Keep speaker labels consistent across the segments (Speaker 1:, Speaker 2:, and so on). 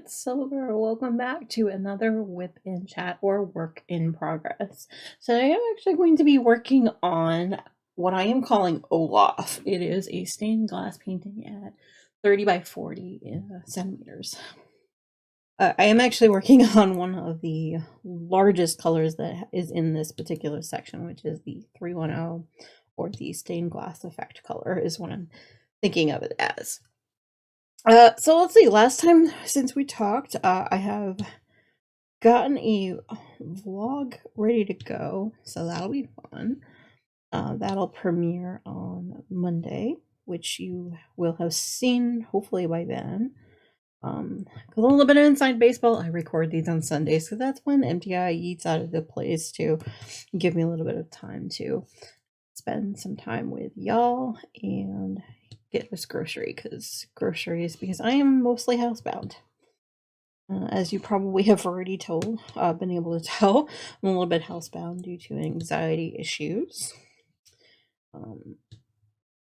Speaker 1: it's Silver. Welcome back to another WIP in chat or work in progress. So I am actually going to be working on what I am calling Olaf. It is a stained glass painting at 30 by 40 centimeters. I am actually working on one of the largest colors that is in this particular section, which is the 310, or the stained glass effect color is what I'm thinking of it as. So let's see, last time since we talked, I have gotten a vlog ready to go, so that'll be fun. That'll premiere on Monday, which you will have seen hopefully by then. A little bit of inside baseball, I record these on Sundays, because that's when MTI eats out of the place to give me a little bit of time to spend some time with y'all and get this groceries, because I am mostly housebound. As you probably have already been able to tell, I'm a little bit housebound due to anxiety issues.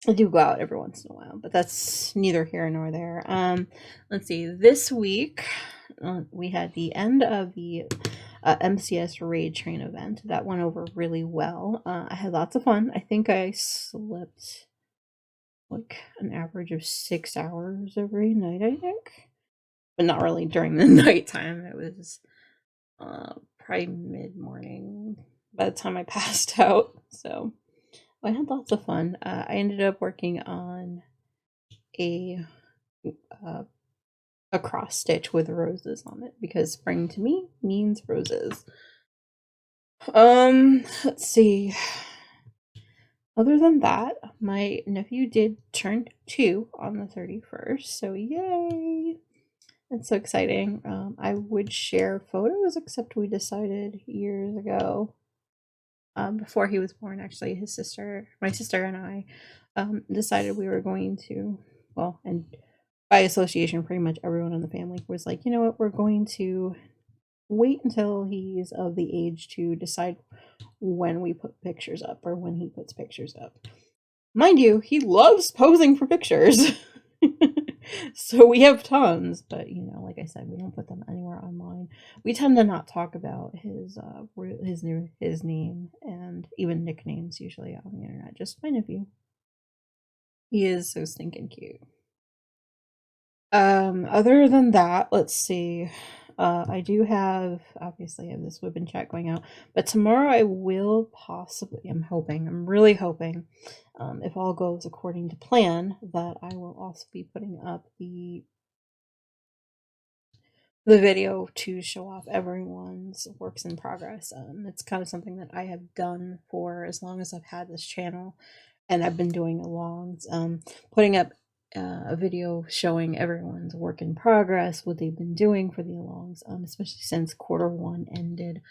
Speaker 1: I do go out every once in a while, but that's neither here nor there. Let's see, this week we had the end of the MCS Raid Train event. That went over really well. I had lots of fun. I think I slept like an average of 6 hours every night, I think. But not really during the nighttime. It was probably mid-morning by the time I passed out. So I had lots of fun. I ended up working on a cross stitch with roses on it, because spring to me means roses. Let's see. Other than that, my nephew did turn 2 on the 31st, so yay! It's so exciting. I would share photos, except we decided years ago, before he was born, actually, my sister and I decided we were going to, well, and by association, pretty much everyone in the family was like, you know what, we're going to wait until he's of the age to decide when we put pictures up, or when he puts pictures up. Mind you, he loves posing for pictures. So we have tons, but like I said, we don't put them anywhere online. We tend to not talk about his name and even nicknames usually on the internet. Just my nephew. He is so stinking cute. Other than that, let's see. I do have, obviously, I have this WIP in chat going out, but tomorrow I will possibly, I'm really hoping, if all goes according to plan, that I will also be putting up the video to show off everyone's works in progress. It's kind of something that I have done for as long as I've had this channel, and I've been doing alongs, putting up a video showing everyone's work in progress, what they've been doing for the alongs, especially since Q1 ended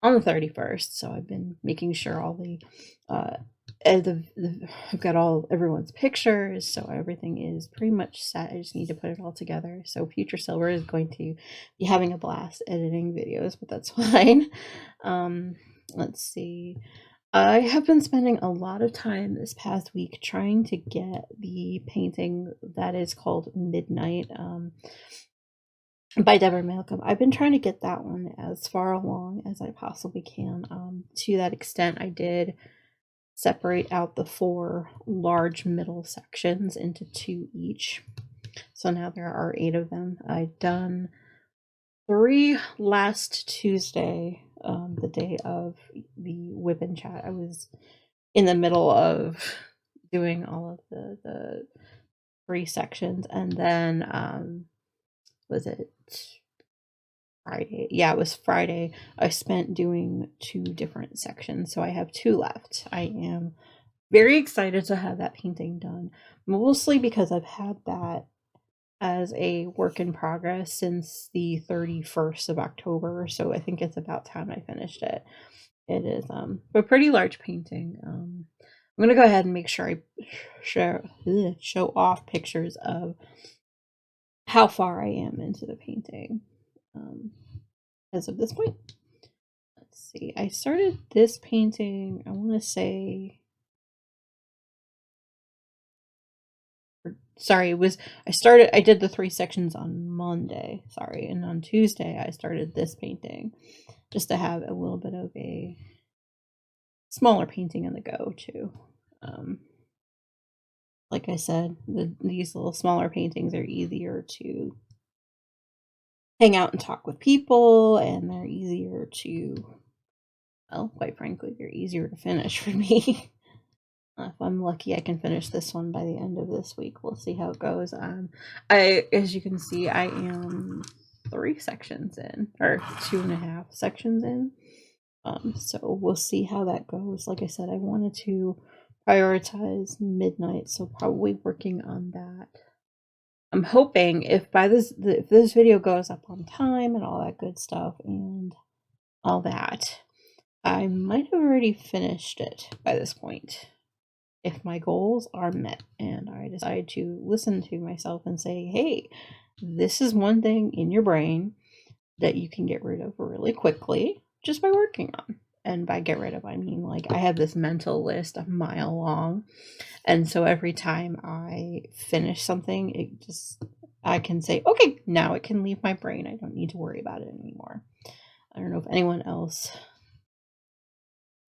Speaker 1: on the 31st. So I've been making sure all I've got everyone's pictures, so everything is pretty much set. I just need to put it all together. So future Silver is going to be having a blast editing videos, but that's fine. Let's see. I have been spending a lot of time this past week trying to get the painting that is called Midnight by Deborah Malcolm. I've been trying to get that one as far along as I possibly can. To that extent, I did separate out the 4 large middle sections into 2 each. So now there are 8 of them. I've done 3 last Tuesday, the day of the WIP and chat. I was in the middle of doing all of the 3 sections, and then was it Friday? Yeah, it was Friday. I spent doing 2 different sections, so I have 2 left. I am very excited to have that painting done, mostly because I've had that as a work in progress since the 31st of October, so I think it's about time I finished it. It is a pretty large painting. I'm gonna go ahead and make sure I show off pictures of how far I am into the painting as of this point. Let's see, I started this painting, I want to say sorry, I did the 3 sections on Monday, sorry, and on Tuesday I started this painting, just to have a little bit of a smaller painting on the go too. Like I said, these little smaller paintings are easier to hang out and talk with people, and they're easier to, well, quite frankly, they're easier to finish for me. If I'm lucky, I can finish this one by the end of this week. We'll see how it goes. As you can see, I am 3 sections in, or 2.5 sections in. So we'll see how that goes. Like I said, I wanted to prioritize midnight, so probably working on that. I'm hoping if this video goes up on time and all that good stuff and all that, I might have already finished it by this point. If my goals are met and I decide to listen to myself and say, hey, this is one thing in your brain that you can get rid of really quickly just by working on. And by get rid of, I mean, like, I have this mental list a mile long. And so every time I finish something, I can say, okay, now it can leave my brain. I don't need to worry about it anymore. I don't know if anyone else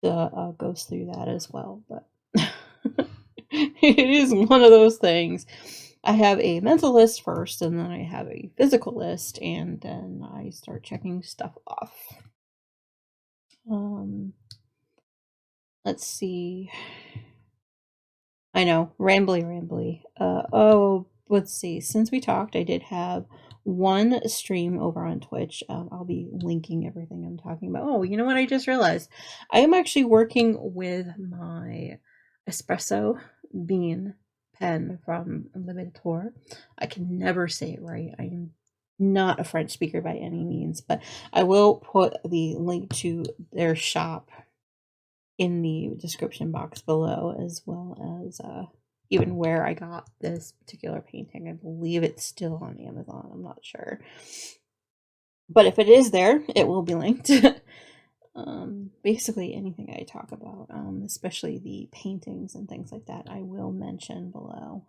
Speaker 1: goes through that as well, but it is one of those things. I have a mental list first, and then I have a physical list, and then I start checking stuff off. Let's see. I know, rambly. Let's see. Since we talked, I did have one stream over on Twitch. I'll be linking everything I'm talking about. Oh, you know what I just realized? I am actually working with my espresso bean pen from WIP. I can never say it right. I am not a French speaker by any means, but I will put the link to their shop in the description box below, as well as even where I got this particular painting. I believe it's still on Amazon. I'm not sure. But if it is there, it will be linked. Basically anything I talk about, especially the paintings and things like that, I will mention below.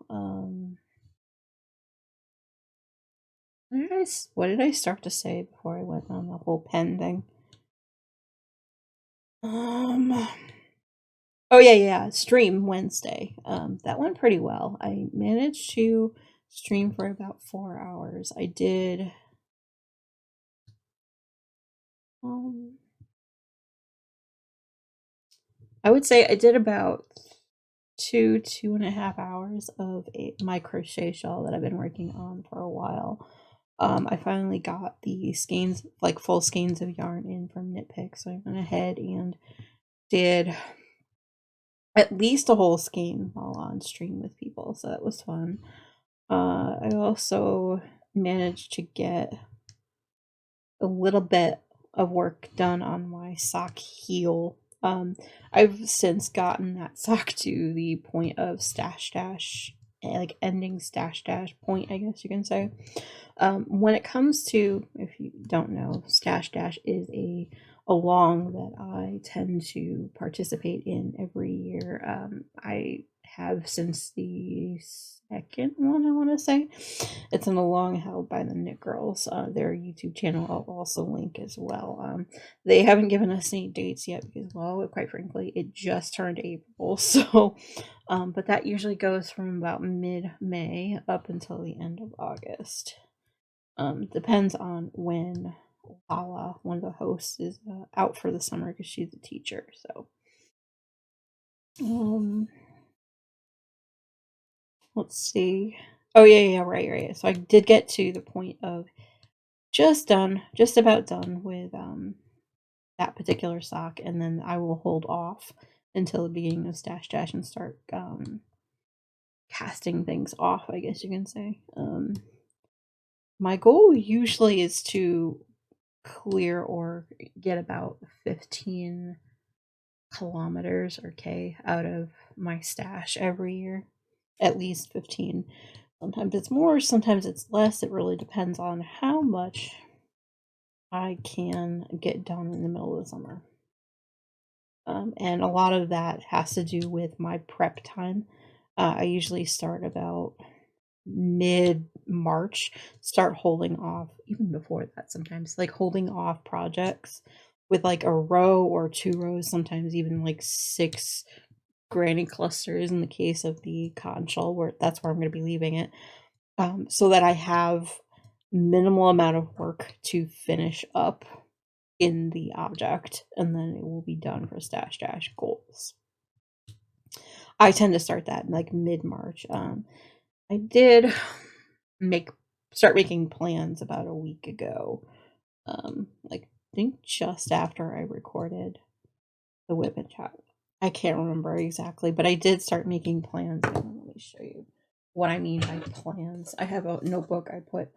Speaker 1: What did I start to say before I went on the whole pen thing? Oh yeah, stream Wednesday. That went pretty well. I managed to stream for about 4 hours. I did I would say I did about 2.5 hours of my crochet shawl that I've been working on for a while. I finally got the skeins, like full skeins of yarn in from Knit Pick, so I went ahead and did at least a whole skein while on stream with people, so that was fun. I also managed to get a little bit of work done on my sock heel. I've since gotten that sock to the point of stash dash, like ending stash dash point, I guess you can say. When it comes to, if you don't know, stash dash is a along that I tend to participate in every year. I have since the second one, I want to say. It's an along held by the Knit Girls. Their YouTube channel I'll also link as well. They haven't given us any dates yet because, well, quite frankly, it just turned April. So, but that usually goes from about mid-May up until the end of August. Depends on when Lala, one of the hosts, is out for the summer because she's a teacher. So, let's see. Oh yeah, right. So I did get to the point of just about done with that particular sock, and then I will hold off until the beginning of Stash Dash and start casting things off, I guess you can say. My goal usually is to clear or get about 15 kilometers or K out of my stash every year. At least 15. Sometimes it's more, sometimes it's less. It really depends on how much I can get done in the middle of the summer. And a lot of that has to do with my prep time. I usually start about mid-March start holding off, even before that sometimes, like holding off projects with like a row or 2 rows, sometimes even like 6 granny clusters in the case of the conchal, where that's where I'm going to be leaving it, so that I have minimal amount of work to finish up in the object, and then it will be done for stash dash goals. I tend to start that in like mid-March. I did start making plans about a week ago. Like I think just after I recorded the WIP and chat. I can't remember exactly, but I did start making plans. Let me show you what I mean by plans. I have a notebook I put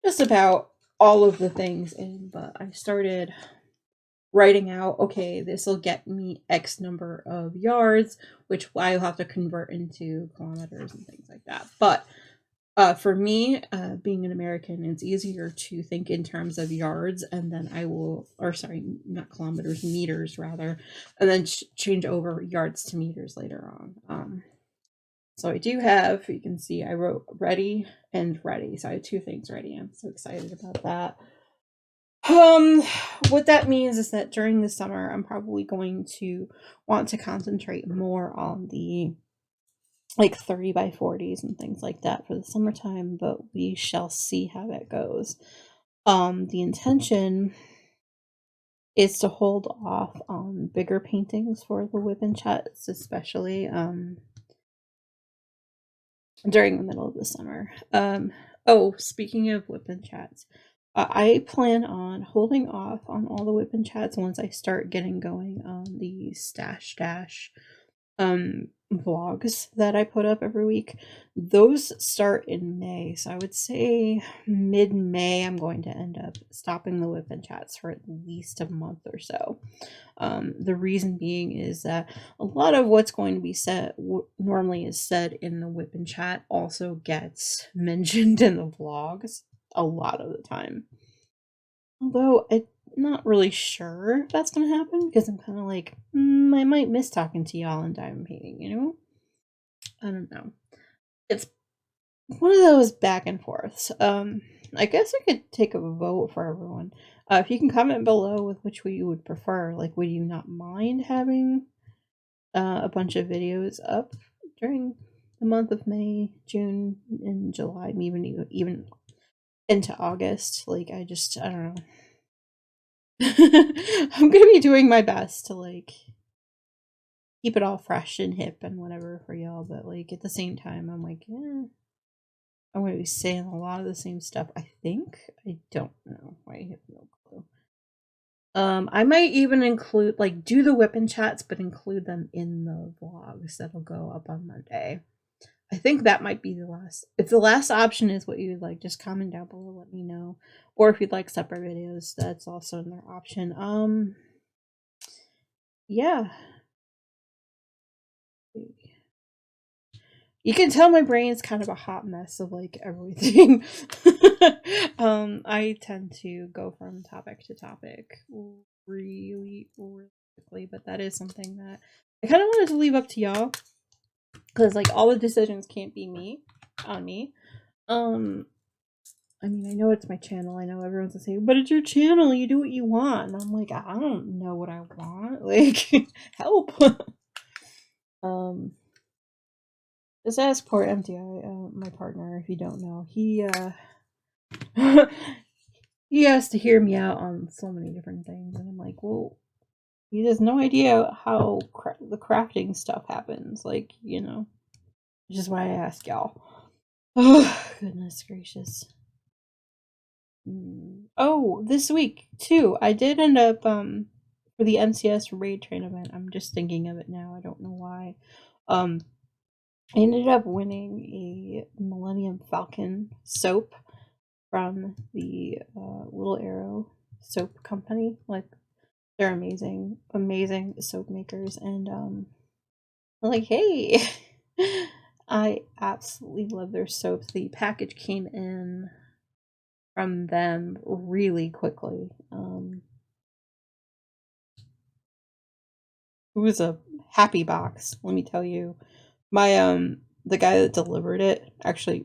Speaker 1: just about all of the things in, but I started writing out, okay, this will get me X number of yards, which I'll have to convert into kilometers and things like that. But for me, being an American, it's easier to think in terms of yards, and then I will, or sorry, not kilometers, meters rather, and then change over yards to meters later on. So I do have, you can see I wrote ready and ready. So I have 2 things ready. I'm so excited about that. What that means is that during the summer, I'm probably going to want to concentrate more on the like 30 by 40s and things like that for the summertime, but we shall see how that goes. The intention is to hold off on bigger paintings for the WIP and chats, especially during the middle of the summer. Oh, speaking of WIP and chats, I plan on holding off on all the WIP and chats once I start getting going on the stash dash vlogs that I put up every week. Those start in May, so I would say mid-May I'm going to end up stopping the WIP and chats for at least a month or so. The reason being is that a lot of what's going to be said normally is said in the WIP and chat also gets mentioned in the vlogs a lot of the time. Although I'm not really sure if that's going to happen, because I'm kind of like, I might miss talking to y'all in diamond painting, you know? I don't know. It's one of those back and forths. I guess I could take a vote for everyone. If you can comment below with which way you would prefer. Like, would you not mind having a bunch of videos up during the month of May, June, and July, even into August? Like, I don't know. I'm gonna be doing my best to like keep it all fresh and hip and whatever for y'all, but like at the same time, I'm like, I'm gonna be saying a lot of the same stuff. I think I don't know. I have no clue. I might even include like do the WIP and chats, but include them in the vlogs that'll go up on Monday. I think that might be the last. If the last option is what you'd like, just comment down below, let me know. Or if you'd like separate videos, that's also another option. Yeah. You can tell my brain's kind of a hot mess of like everything. I tend to go from topic to topic really quickly, but that is something that I kind of wanted to leave up to y'all, because like all the decisions can't be on me. I mean, I know it's my channel. I know everyone's gonna say, but it's your channel. You do what you want. And I'm like, I don't know what I want. Like, help. Just ask poor MTI, my partner, if you don't know. He he has to hear me out on so many different things, and I'm like, well, he has no idea how the crafting stuff happens, like, you know, which is why I ask y'all. Oh, goodness gracious. Oh, this week too, I did end up for the NCS raid train event. I'm just thinking of it now. I don't know why. I ended up winning a Millennium Falcon soap from the Little Arrow soap company. Like, they're amazing soap makers, and I'm like, hey, I absolutely love their soaps. The package came in from them really quickly. It was a happy box, let me tell you. My the guy that delivered it actually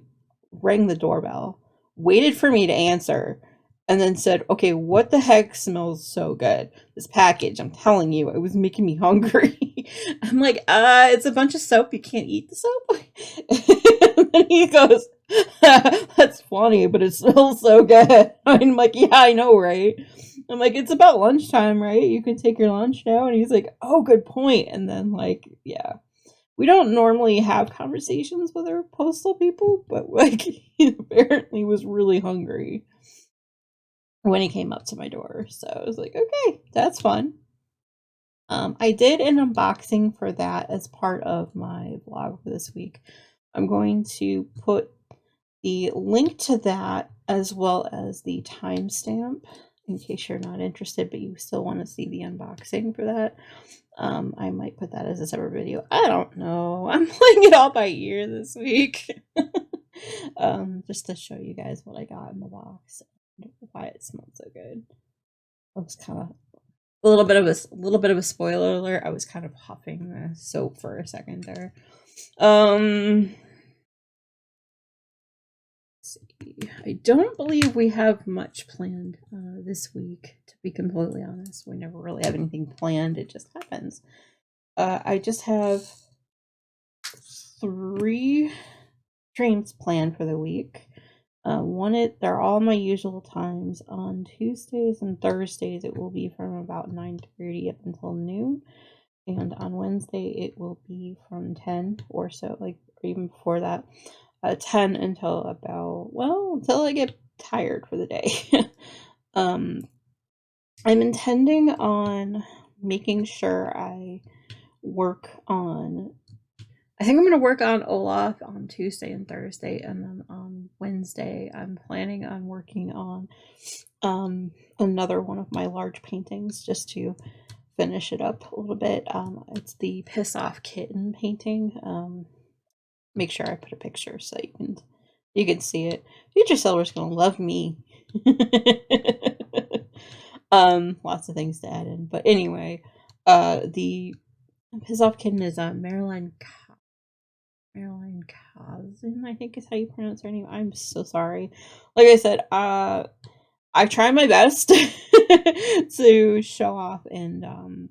Speaker 1: rang the doorbell, waited for me to answer, and then said, "Okay, what the heck smells so good? This package, I'm telling you, it was making me hungry." I'm like, it's a bunch of soap. You can't eat the soap." And then he goes, "That's funny, but it smells so good." I'm like, "Yeah, I know, right?" I'm like, "It's about lunchtime, right? You can take your lunch now." And he's like, "Oh, good point." And then, like, yeah. We don't normally have conversations with our postal people, but, like, he apparently was really hungry when he came up to my door. So I was like, okay, that's fun. I did an unboxing for that as part of my vlog for this week. I'm going to put the link to that as well as the timestamp in case you're not interested, but you still want to see the unboxing for that. I might put that as a separate video. I don't know. I'm playing it all by ear this week. Just to show you guys what I got in the box and why it smells so good. I was kind of a little bit of a spoiler alert. I was kind of huffing the soap for a second there. I don't believe we have much planned this week, to be completely honest. We never really have anything planned. It just happens. I just have 3 streams planned for the week. They're all my usual times. On Tuesdays and Thursdays, it will be from about 9:30 up until noon. And on Wednesday, it will be from 10 or so, like, or even before that. 10 until about, until I get tired for the day. I'm intending on making sure I think I'm going to work on Olaf on Tuesday and Thursday, and then on Wednesday, I'm planning on working on another one of my large paintings just to finish it up a little bit. It's the Piss Off Kitten painting. Make sure I put a picture so you can see it. Future Silver's gonna love me. Lots of things to add in, but anyway, the Piss Off Kitten is Marline Cazen, I think is how you pronounce her name. I'm so sorry. Like I said, I try my best to show off and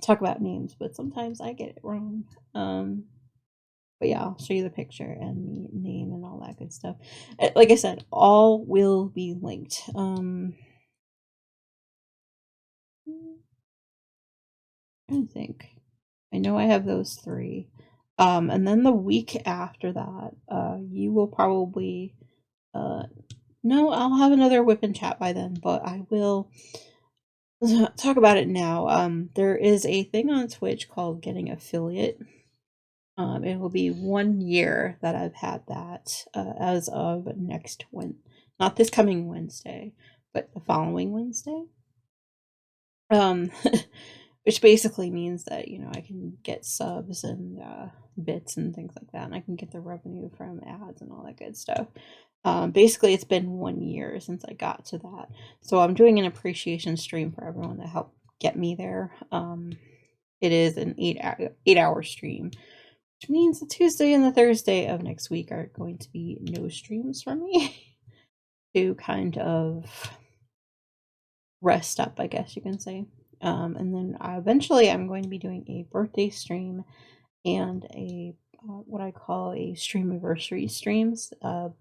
Speaker 1: talk about names, but sometimes I get it wrong. But yeah, I'll show you the picture and the name and all that good stuff. Like I said, all will be linked. I think I know I have those 3. And then the week after that, you will probably no, I'll have another WIP and chat by then, but I will talk about it now. There is a thing on Twitch called Getting Affiliate. It will be 1 year that I've had that as of not this coming Wednesday, but the following Wednesday. Which basically means that, I can get subs and bits and things like that, and I can get the revenue from ads and all that good stuff. Basically, it's been 1 year since I got to that, so I'm doing an appreciation stream for everyone that helped get me there. It is an 8-hour stream, which means the Tuesday and the Thursday of next week are going to be no streams for me to kind of rest up, I guess you can say. And then eventually I'm going to be doing a birthday stream and a what I call a streamiversary streams.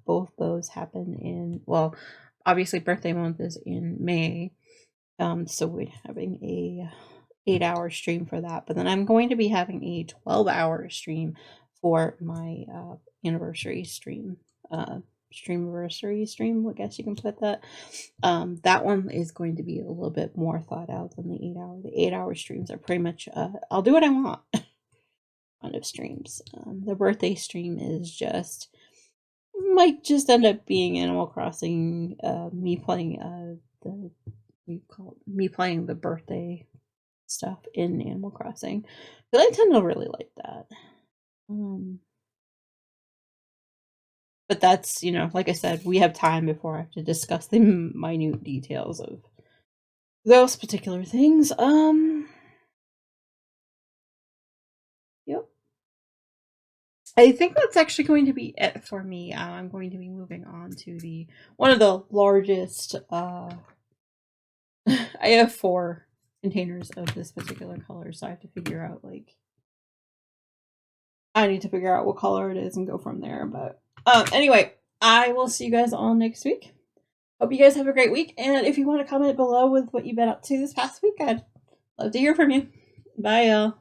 Speaker 1: Both those happen obviously birthday month is in May. So we're having a 8-hour stream for that, but then I'm going to be having a 12-hour stream for my anniversary stream. Streamiversary stream, I guess you can put that. That one is going to be a little bit more thought out than the 8-hour. The 8-hour streams are pretty much I'll do what I want kind of streams. The birthday stream is might just end up being Animal Crossing, me playing the birthday stuff in Animal Crossing, because I tend to really like that. But that's, like I said, we have time before I have to discuss the minute details of those particular things. Yep. I think that's actually going to be it for me. I'm going to be moving on to one of the largest. I have 4 containers of this particular color, so I have to figure out I need to figure out what color it is and go from there. But anyway, I will see you guys all next week. Hope you guys have a great week. And if you want to comment below with what you've been up to this past week, I'd love to hear from you. Bye, y'all.